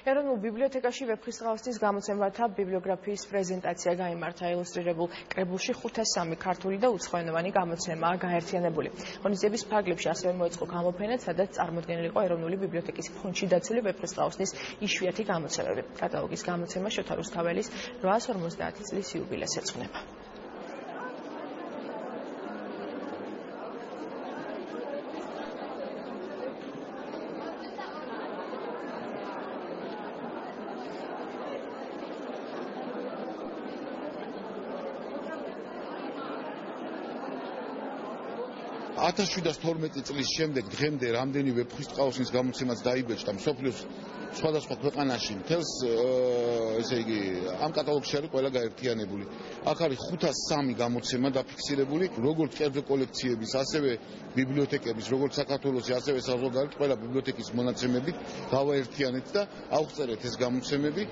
ეროვნულ ბიბლიოთეკაში ვეფხისტყაოსნის გამოცემათა ბიბლიოგრაფიის პრეზენტაცია გაიმართა. ილუსტრირებულ კრებულში 503 ქართული და უცხოენოვანი გამოცემაა გაერთიანებული. ღონისძიების ფარგლებში ასევე მოეწყო გამოფენა, სადაც წარმოდგენილი იყო ეროვნული ბიბლიოთეკის ფონდში დაცული ვეფხისტყაოსნის იშვიათი გამოცემები. კატალოგის გამოცემა შოთა რუსთაველის 850 წლის იუბილეს ეძღვნება. Ათას 712 წლის შემდეგ დღემდე რამდენი ვეფხისტყაოსნის გამოცემაც დაიბეჭდა მსოფლიოს სხვადასხვა ქვეყანაში მთელს ესე იგი ამ კატალოგში არის ყველა გაერთიანებული. აქ არის 503 გამოცემა დაფიქსირებული, როგორც კერძო კოლექციების, ასევე ბიბლიოთეკების, როგორც საქართველოსი, ასევე საზღვარგარეთ ყველა ბიბლიოთეკის მონაცემებით გავაერთიანეთ და ავწერეთ ეს გამოცემები.